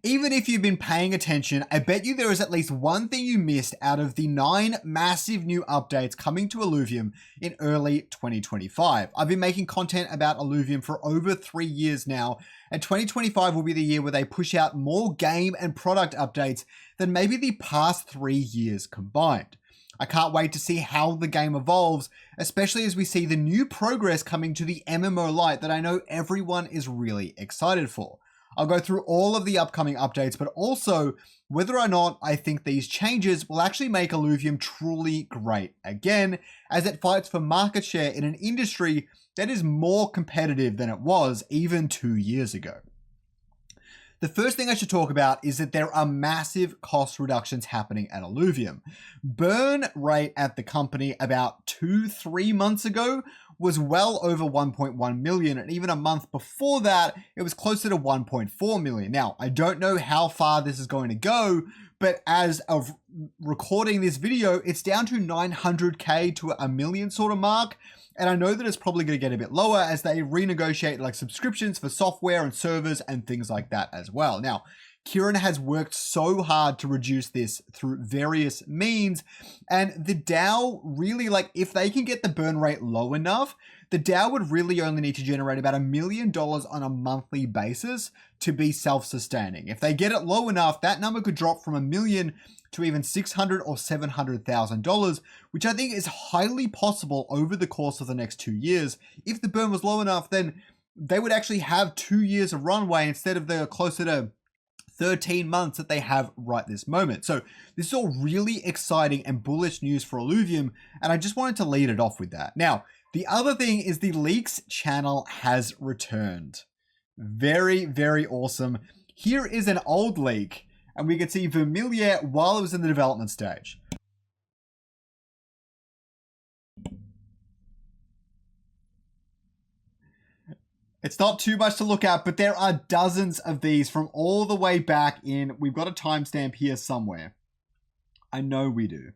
Even if you've been paying attention, I bet you there is at least one thing you missed out of the 9 massive new updates coming to Illuvium in early 2025. I've been making content about Illuvium for over 3 years now, and 2025 will be the year where they push out more game and product updates than maybe the past 3 years combined. I can't wait to see how the game evolves, especially as we see the new progress coming to the MMO Lite that I know everyone is really excited for. I'll go through all of the upcoming updates, but also whether or not I think these changes will actually make Illuvium truly great again, as it fights for market share in an industry that is more competitive than it was even 2 years ago. The first thing I should talk about is that there are massive cost reductions happening at Illuvium. Burn rate at the company about 2-3 months ago was well over 1.1 million, and even a month before that, it was closer to 1.4 million. Now, I don't know how far this is going to go, but as of recording this video, it's down to 900K to a million sort of mark. And I know that it's probably going to get a bit lower as they renegotiate like subscriptions for software and servers and things like that as well. Now, Kieran has worked so hard to reduce this through various means, and the DAO really, like, if they can get the burn rate low enough, the DAO would really only need to generate about $1 million on a monthly basis to be self-sustaining. If they get it low enough, that number could drop from $1 million to even $600,000 or $700,000, which I think is highly possible over the course of the next 2 years. If the burn was low enough, then they would actually have 2 years of runway instead of the closer to 13 months that they have right this moment. So this is all really exciting and bullish news for Illuvium, and I just wanted to lead it off with that. Now, the other thing is the leaks channel has returned. Very, very awesome. Here is an old leak, and we can see Vermilion while it was in the development stage. It's not too much to look at, but there are dozens of these from all the way back in. We've got a timestamp here somewhere. I know we do.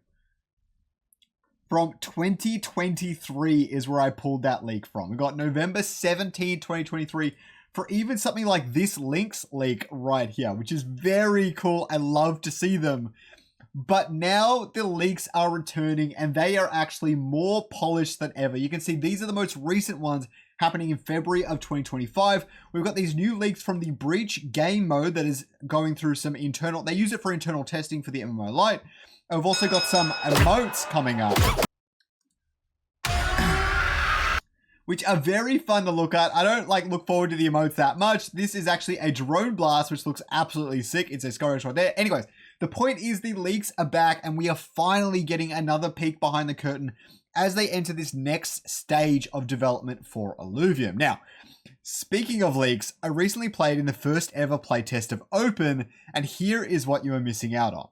From 2023 is where I pulled that leak from. We got November 17, 2023 for even something like this links leak right here, which is very cool. I love to see them. But now the leaks are returning and they are actually more polished than ever. You can see these are the most recent ones happening in February of 2025. We've got these new leaks from the Breach game mode that is going through some internal, they use it for internal testing for the MMO Lite. And we've also got some emotes coming up, which are very fun to look at. I don't look forward to the emotes that much. This is actually a drone blast, which looks absolutely sick. It's a Scoriox right there. Anyways, the point is the leaks are back and we are finally getting another peek behind the curtain as they enter this next stage of development for Illuvium. Now, speaking of leaks, I recently played in the first ever playtest of Open, and here is what you are missing out on.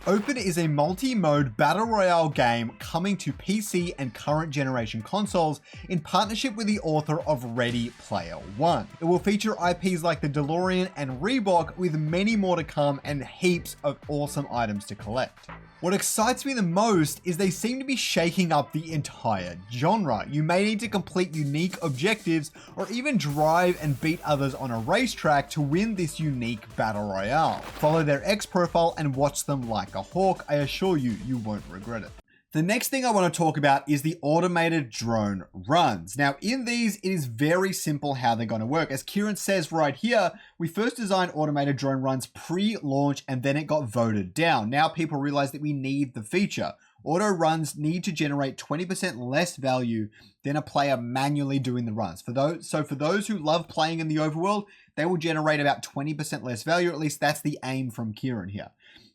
Open is a multi-mode battle royale game coming to PC and current generation consoles in partnership with the author of Ready Player One. It will feature IPs like the DeLorean and Reebok, with many more to come and heaps of awesome items to collect. What excites me the most is they seem to be shaking up the entire genre. You may need to complete unique objectives or even drive and beat others on a racetrack to win this unique battle royale. Follow their X profile and watch them like a hawk. I assure you, you won't regret it. The next thing I want to talk about is the automated drone runs. Now, in these, it is very simple how they're going to work. As Kieran says right here, we first designed automated drone runs pre-launch and then it got voted down. Now people realize that we need the feature. Auto runs need to generate 20% less value than a player manually doing the runs. For those who love playing in the overworld, they will generate about 20% less value. At least that's the aim from Kieran here.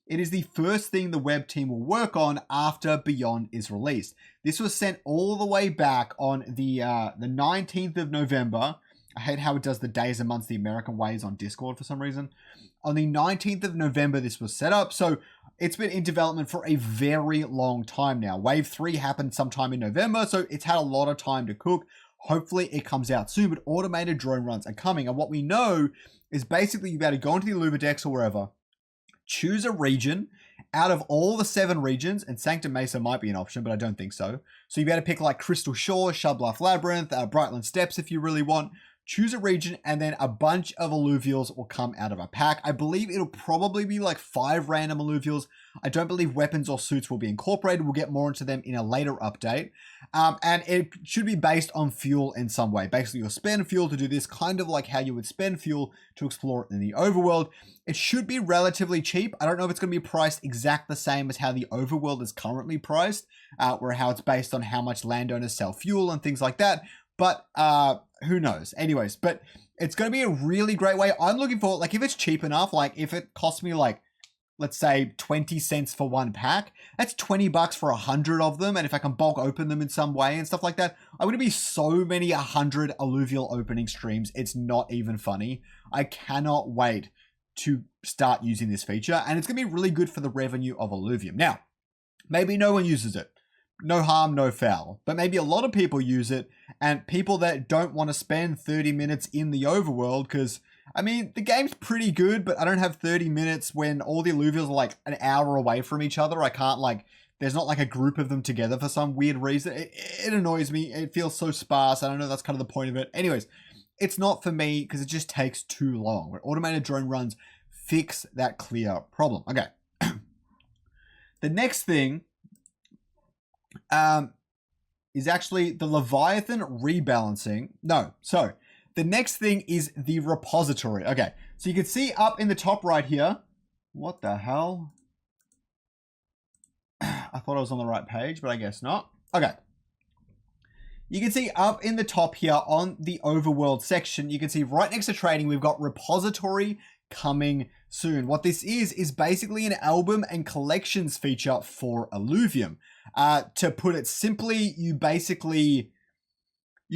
It is the first thing the web team will work on after Beyond is released. This was sent all the way back on the 19th of November. I hate how it does the days and months the American ways on Discord for some reason. On the 19th of November, this was set up. So it's been in development for a very long time now. Wave 3 happened sometime in November, so it's had a lot of time to cook. Hopefully it comes out soon, but automated drone runs are coming. And what we know is basically you better go into the Lubidex or wherever, choose a region out of all the 7 regions, and Sanctum Mesa might be an option, but I don't think so. So you better pick like Crystal Shore, Shubluff Labyrinth, Brightland Steps if you really want. choose a region, and then a bunch of alluvials will come out of a pack. I believe it'll probably be like 5 random alluvials. I don't believe weapons or suits will be incorporated. We'll get more into them in a later update. And it should be based on fuel in some way. Basically, you'll spend fuel to do this, kind of like how you would spend fuel to explore in the overworld. It should be relatively cheap. I don't know if it's going to be priced exact the same as how the overworld is currently priced, or how it's based on how much landowners sell fuel and things like that. But who knows? Anyways, but it's going to be a really great way. I'm looking for, like, if it's cheap enough, like if it costs me like, let's say 20 cents for one pack, that's $20 for 100 of them. And if I can bulk open them in some way and stuff like that, I'm going to be so many 100 alluvial opening streams. It's not even funny. I cannot wait to start using this feature, and it's going to be really good for the revenue of Illuvium. Now, maybe no one uses it. No harm, no foul. But maybe a lot of people use it, and people that don't want to spend 30 minutes in the overworld, because, I mean, the game's pretty good, but I don't have 30 minutes when all the alluvials are like an hour away from each other. I can't, like, there's not like a group of them together for some weird reason. It annoys me. It feels so sparse. I don't know, that's kind of the point of it. Anyways, it's not for me because it just takes too long. Where automated drone runs fix that clear problem. Okay. The next thing is actually the Leviathan rebalancing. No, so the next thing is the repository. Okay, so you can see up in the top right here. What the hell? I thought I was on the right page, but I guess not. Okay. You can see up in the top here on the overworld section, you can see right next to trading, we've got repository coming soon. What this is basically an album and collections feature for Illuvium. To put it simply, you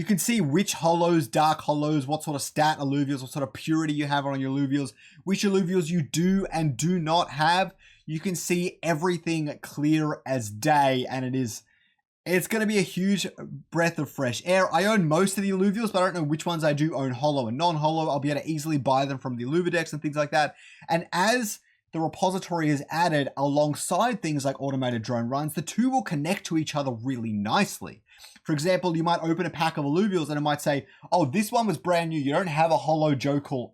can see which hollows, dark hollows, what sort of stat alluvials, what sort of purity you have on your alluvials, which alluvials you do and do not have. You can see everything clear as day, and it's going to be a huge breath of fresh air. I own most of the alluvials, but I don't know which ones I do own hollow and non-hollow. I'll be able to easily buy them from the Alluvidex and things like that. And as the repository is added alongside things like automated drone runs, the two will connect to each other really nicely. For example, you might open a pack of alluvials and it might say, oh, this one was brand new. You don't have a hollow jokel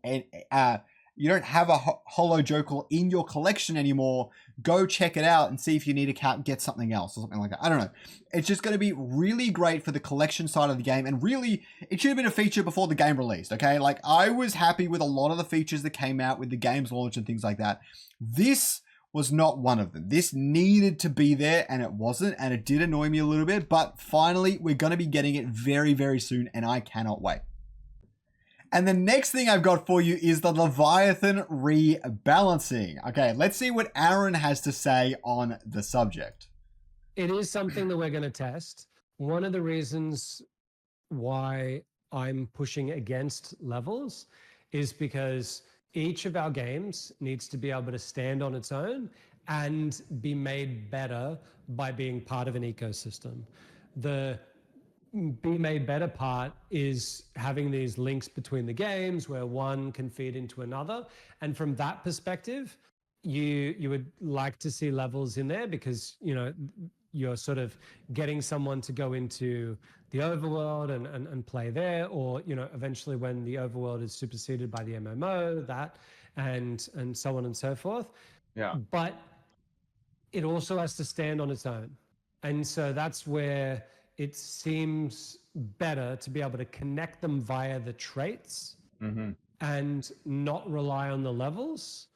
in your collection anymore. Go check it out and see if you need to get something else or something like that. I don't know. It's just going to be really great for the collection side of the game. And really, it should have been a feature before the game released, okay? Like, I was happy with a lot of the features that came out with the game's launch and things like that. This was not one of them. This needed to be there, and it wasn't, and it did annoy me a little bit. But finally, we're going to be getting it very, very soon, and I cannot wait. And the next thing I've got for you is the Leviathan rebalancing. Okay, let's see what Aaron has to say on the subject. It is something that we're going to test. One of the reasons why I'm pushing against levels is because each of our games needs to be able to stand on its own and be made better by being part of an ecosystem. The be made better part is having these links between the games where one can feed into another. And from that perspective, you would like to see levels in there because, you know, you're sort of getting someone to go into the overworld and play there, or, you know, eventually when the overworld is superseded by the MMO, that and so on and so forth. Yeah. But it also has to stand on its own. And so that's where it seems better to be able to connect them via the traits and not rely on the levels,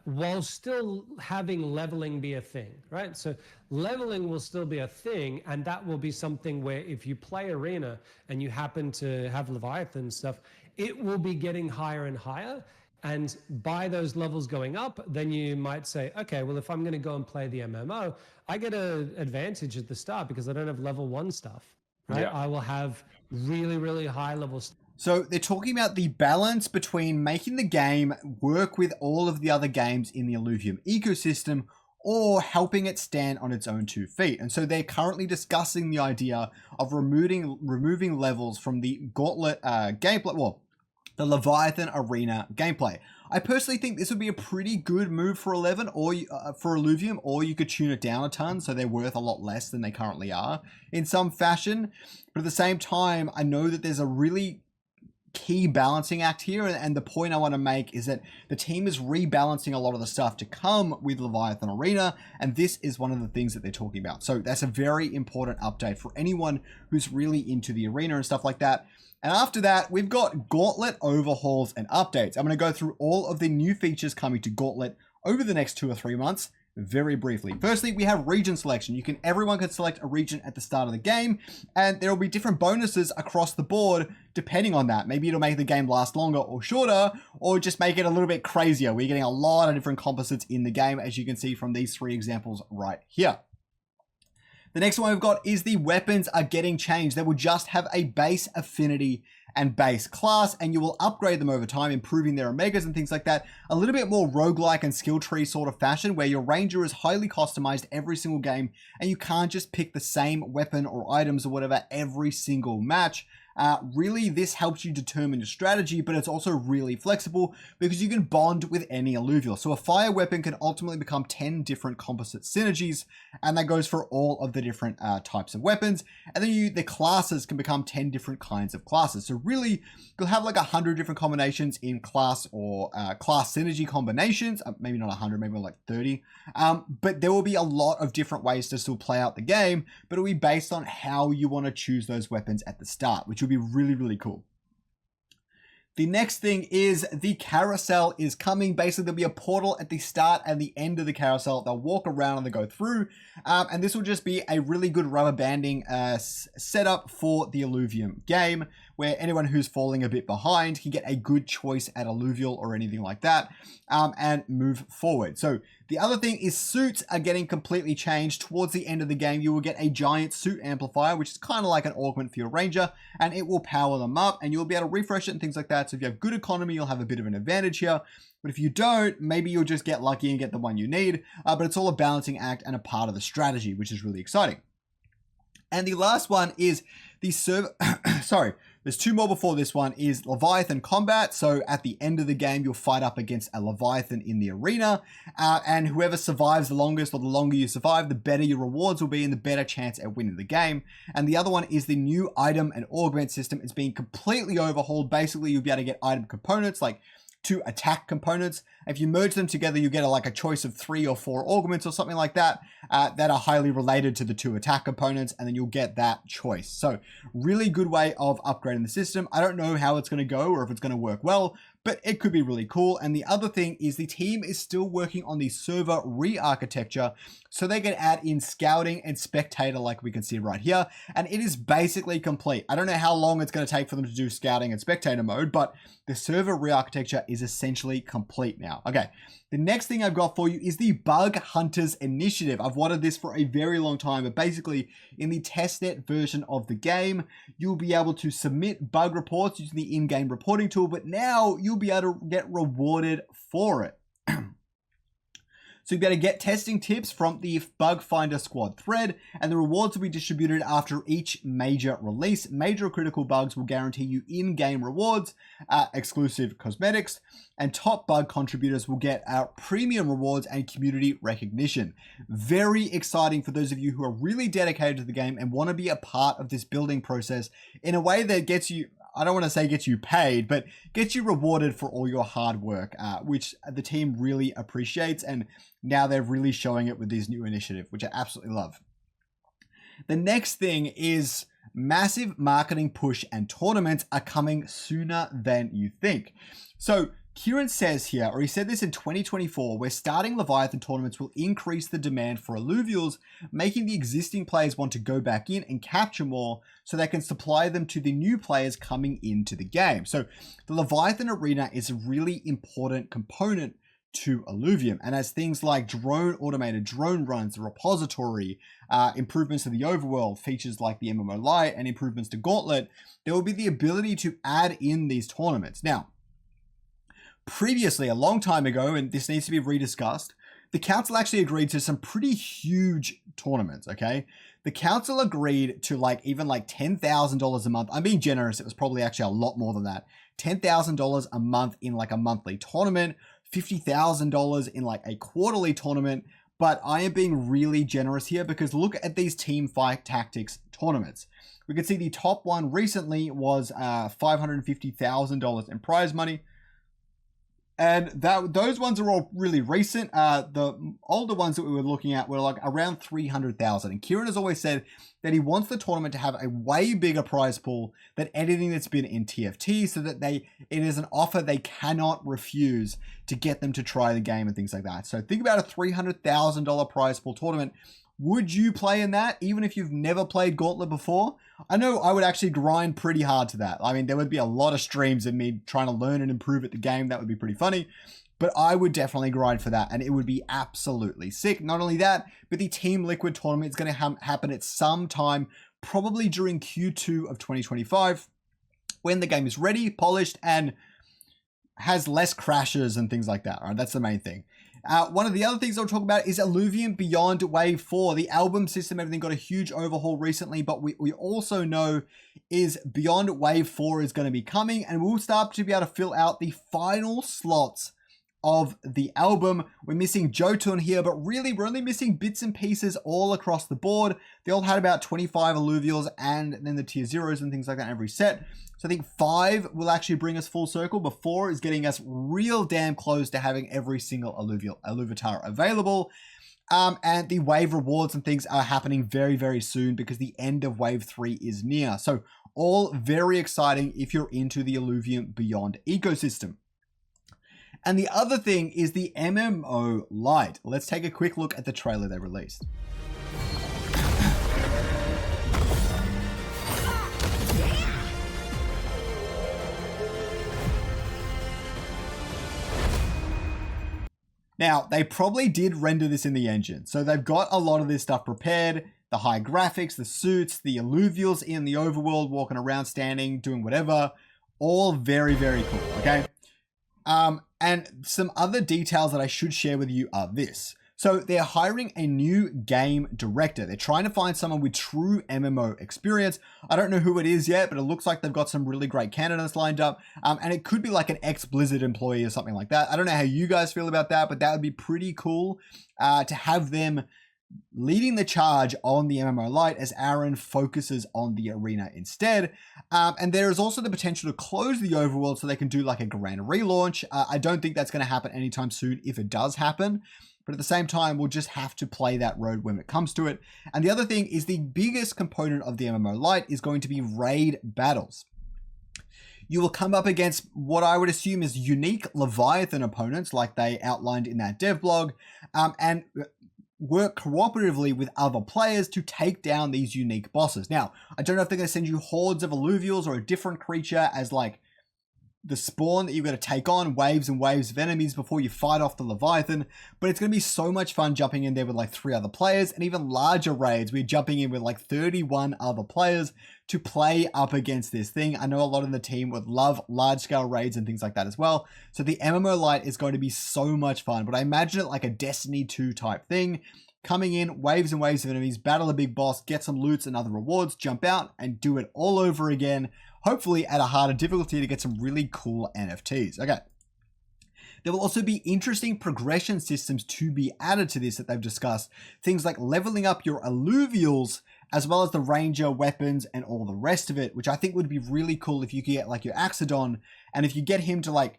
while still having leveling be a thing, right? So leveling will still be a thing, and that will be something where if you play Arena and you happen to have Leviathan stuff, it will be getting higher and higher. And by those levels going up, then you might say, okay, well, if I'm going to go and play the MMO, I get an advantage at the start because I don't have level 1 stuff, right? Yeah. I will have really, really high level stuff. So they're talking about the balance between making the game work with all of the other games in the Illuvium ecosystem or helping it stand on its own 2 feet. And so they're currently discussing the idea of removing levels from the Gauntlet gameplay, well, the Leviathan Arena gameplay. I personally think this would be a pretty good move for 11 or for Illuvium, or you could tune it down a ton so they're worth a lot less than they currently are in some fashion. But at the same time, I know that there's a really key balancing act here, and the point I want to make is that the team is rebalancing a lot of the stuff to come with Leviathan Arena, and this is one of the things that they're talking about. So that's a very important update for anyone who's really into the arena and stuff like that. And after that, we've got Gauntlet overhauls and updates. I'm going to go through all of the new features coming to Gauntlet over the next 2 or 3 months very briefly. Firstly, we have region selection. Everyone can select a region at the start of the game, and there will be different bonuses across the board depending on that. Maybe it'll make the game last longer or shorter, or just make it a little bit crazier. We're getting a lot of different composites in the game, as you can see from these 3 examples right here. The next one we've got is the weapons are getting changed. They will just have a base affinity and base class, and you will upgrade them over time, improving their omegas and things like that. A little bit more roguelike and skill tree sort of fashion, where your ranger is highly customized every single game, and you can't just pick the same weapon or items or whatever every single match. Really, this helps you determine your strategy, but it's also really flexible because you can bond with any alluvial. So a fire weapon can ultimately become 10 different composite synergies, and that goes for all of the different types of weapons. And then the classes can become 10 different kinds of classes. So really, you'll have like 100 different combinations in class or class synergy combinations. Maybe not 100, maybe like 30. But there will be a lot of different ways to still play out the game, but it'll be based on how you want to choose those weapons at the start, which will be really, really cool. The next thing is the carousel is coming. Basically, there'll be a portal at the start and the end of the carousel. They'll walk around and they go through. And this will just be a really good rubber banding setup for the Illuvium game, where anyone who's falling a bit behind can get a good choice at alluvial or anything like that, and move forward. So the other thing is suits are getting completely changed. Towards the end of the game, you will get a giant suit amplifier, which is kind of like an augment for your ranger, and it will power them up, and you'll be able to refresh it and things like that. So if you have good economy, you'll have a bit of an advantage here. But if you don't, maybe you'll just get lucky and get the one you need. But it's all a balancing act and a part of the strategy, which is really exciting. And the last one is the server. Sorry, there's 2 more before this one, is Leviathan combat. So at the end of the game, you'll fight up against a Leviathan in the arena. And whoever survives the longest, or the longer you survive, the better your rewards will be and the better chance at winning the game. And the other one is the new item and augment system. It's being completely overhauled. Basically, you'll be able to get item components like 2 attack components. If you merge them together, you get a choice of 3 or 4 augments or something like that that are highly related to the 2 attack components, and then you'll get that choice. So really good way of upgrading the system. I don't know how it's going to go or if it's going to work well, but it could be really cool. And the other thing is the team is still working on the server re-architecture, so they can add in scouting and spectator like we can see right here. And it is basically complete. I don't know how long it's going to take for them to do scouting and spectator mode, but the server re-architecture is essentially complete now. Okay, the next thing I've got for you is the Bug Hunters Initiative. I've wanted this for a very long time, but basically in the testnet version of the game, you'll be able to submit bug reports using the in-game reporting tool, but now you'll be able to get rewarded for it. So you'll be able to get testing tips from the Bug Finder Squad thread, and the rewards will be distributed after each major release. Major critical bugs will guarantee you in-game rewards, exclusive cosmetics, and top bug contributors will get our premium rewards and community recognition. Very exciting for those of you who are really dedicated to the game and want to be a part of this building process in a way that gets you, I don't want to say gets you paid, but gets you rewarded for all your hard work, which the team really appreciates. And now they're really showing it with this new initiative, which I absolutely love. The next thing is massive marketing push, and tournaments are coming sooner than you think. So Kieran says here, or he said this in 2024, where starting Leviathan tournaments will increase the demand for alluvials, making the existing players want to go back in and capture more so they can supply them to the new players coming into the game. So the Leviathan arena is a really important component to Illuvium, and as things like automated drone runs, the repository, improvements to the overworld, features like the MMO Lite, and improvements to Gauntlet, there will be the ability to add in these tournaments. Now, previously, a long time ago, and this needs to be rediscussed, the council actually agreed to some pretty huge tournaments, okay? The council agreed to even $10,000 a month. I'm being generous. It was probably actually a lot more than that. $10,000 a month in a monthly tournament, $50,000 in a quarterly tournament. But I am being really generous here because look at these team fight tactics tournaments. We can see the top one recently was $550,000 in prize money. And those ones are all really recent. The older ones that we were looking at were like around 300,000. And Kieran has always said that he wants the tournament to have a way bigger prize pool than anything that's been in TFT, so that it is an offer they cannot refuse to get them to try the game and things like that. So think about a $300,000 prize pool tournament. Would you play in that, even if you've never played Gauntlet before? I know I would actually grind pretty hard to that. I mean, there would be a lot of streams of me trying to learn and improve at the game. That would be pretty funny. But I would definitely grind for that, and it would be absolutely sick. Not only that, but the Team Liquid tournament is going to happen at some time, probably during Q2 of 2025, when the game is ready, polished, and has less crashes and things like that. All right, that's the main thing. One of the other things I'll talk about is Illuvium Beyond Wave 4. The album system, everything got a huge overhaul recently, but we also know is Beyond Wave 4 is going to be coming, and we'll start to be able to fill out the final slots of the album. We're missing Jotun here, but really we're only missing bits and pieces all across the board. They all had about 25 alluvials and then the tier zeros and things like that in every set. So I think 5 will actually bring us full circle, but 4 is getting us real damn close to having every single alluviatar available. And the wave rewards and things are happening very, very soon because the end of wave 3 is near. So all very exciting if you're into the Illuvium Beyond ecosystem. And the other thing is the MMO Lite. Let's take a quick look at the trailer they released. Now, they probably did render this in the engine, so they've got a lot of this stuff prepared. The high graphics, the suits, the alluvials in the overworld, walking around, standing, doing whatever. All very, very cool, okay? And some other details that I should share with you are this. So they're hiring a new game director. They're trying to find someone with true MMO experience. I don't know who it is yet, but it looks like they've got some really great candidates lined up. And it could be like an ex-Blizzard employee or something like that. I don't know how you guys feel about that, but that would be pretty cool to have them leading the charge on the MMO Lite as Aaron focuses on the arena instead. And there is also the potential to close the overworld so they can do like a grand relaunch. I don't think that's going to happen anytime soon if it does happen. But at the same time, we'll just have to play that road when it comes to it. And the other thing is the biggest component of the MMO Lite is going to be raid battles. You will come up against what I would assume is unique Leviathan opponents like they outlined in that dev blog, and work cooperatively with other players to take down these unique bosses. Now, I don't know if they're going to send you hordes of alluvials or a different creature as like the spawn that you've got to take on, waves and waves of enemies before you fight off the Leviathan, but it's going to be so much fun jumping in there with like 3 other players, and even larger raids. We're jumping in with like 31 other players to play up against this thing. I know a lot of the team would love large scale raids and things like that as well. So the MMO Lite is going to be so much fun, but I imagine it like a Destiny 2 type thing. Coming in, waves and waves of enemies, battle a big boss, get some loots and other rewards, jump out and do it all over again. Hopefully at a harder difficulty to get some really cool NFTs. Okay. There will also be interesting progression systems to be added to this that they've discussed. Things like leveling up your alluvials, as well as the ranger weapons and all the rest of it, which I think would be really cool if you could get like your Axodon, and if you get him to like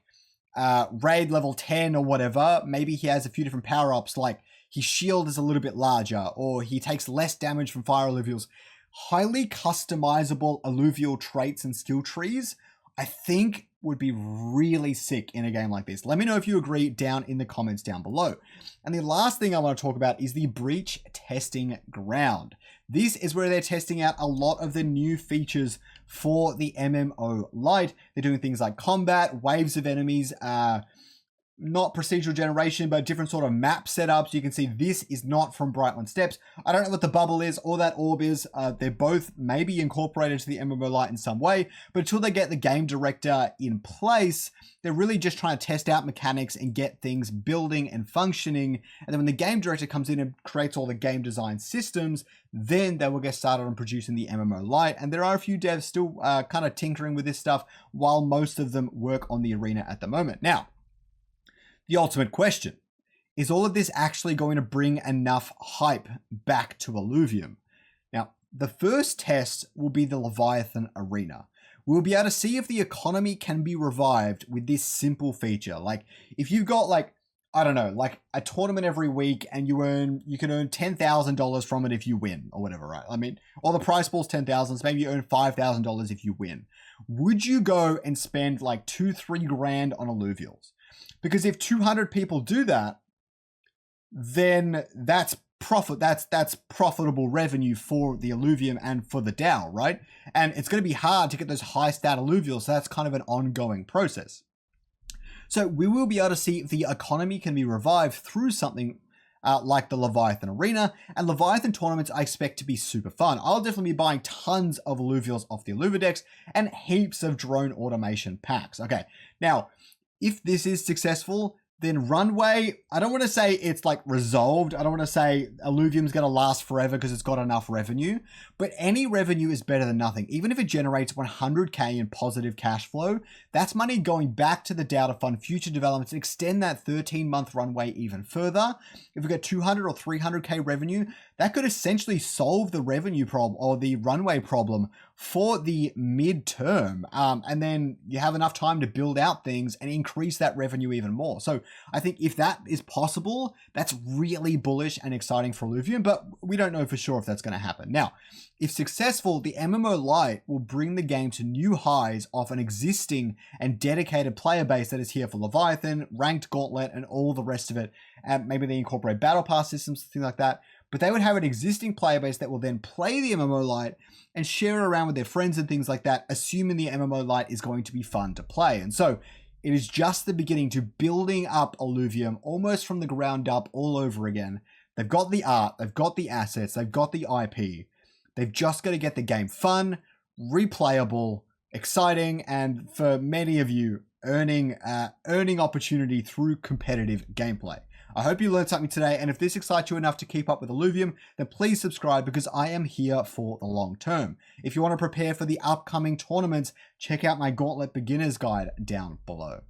raid level 10 or whatever, maybe he has a few different power-ups, like his shield is a little bit larger, or he takes less damage from fire alluvials. Highly customizable alluvial traits and skill trees, I think would be really sick in a game like this. Let me know if you agree down in the comments down below. And the last thing I want to talk about is the Breach Testing Ground. This is where they're testing out a lot of the new features for the MMO Lite. They're doing things like combat, waves of enemies, not procedural generation, but different sort of map setups. You can see this is not from Brightland Steps. I don't know what the bubble is or that orb is. They're both maybe incorporated to the MMO Lite in some way, but until they get the game director in place, they're really just trying to test out mechanics and get things building and functioning. And then when the game director comes in and creates all the game design systems, then they will get started on producing the MMO Lite. And there are a few devs still kind of tinkering with this stuff, while most of them work on the arena at the moment. Now, the ultimate question, is all of this actually going to bring enough hype back to Illuvium? Now, the first test will be the Leviathan Arena. We'll be able to see if the economy can be revived with this simple feature. Like, if you've got like, I don't know, like a tournament every week and you can earn $10,000 from it if you win or whatever, right? I mean, or the prize pool's 10,000, so maybe you earn $5,000 if you win. Would you go and spend like 2-3 grand on alluvials? Because if 200 people do that, then that's profit. That's profitable revenue for the Illuvium and for the DAO, right? And it's going to be hard to get those high stat alluvials, so that's kind of an ongoing process. So we will be able to see if the economy can be revived through something like the Leviathan Arena. And Leviathan tournaments I expect to be super fun. I'll definitely be buying tons of alluvials off the Illuvidex and heaps of drone automation packs. Okay, now, if this is successful, then Runway, I don't want to say it's like resolved. I don't want to say Illuvium's going to last forever because it's got enough revenue, but any revenue is better than nothing. Even if it generates 100K in positive cash flow, that's money going back to the DAO to fund future developments and extend that 13-month runway even further. If we get 200 or 300K revenue, that could essentially solve the revenue problem or the runway problem for the midterm. And then you have enough time to build out things and increase that revenue even more. So I think if that is possible, that's really bullish and exciting for Illuvium, but we don't know for sure if that's going to happen. Now, if successful, the MMO Lite will bring the game to new highs off an existing and dedicated player base that is here for Leviathan, ranked Gauntlet, and all the rest of it. And maybe they incorporate battle pass systems, things like that. But they would have an existing player base that will then play the MMO Lite and share it around with their friends and things like that, assuming the MMO Lite is going to be fun to play. And so it is just the beginning to building up Illuvium almost from the ground up all over again. They've got the art, they've got the assets, they've got the IP. They've just got to get the game fun, replayable, exciting, and for many of you, earning opportunity through competitive gameplay. I hope you learned something today, and if this excites you enough to keep up with Illuvium, then please subscribe because I am here for the long term. If you want to prepare for the upcoming tournaments, check out my Gauntlet Beginner's Guide down below.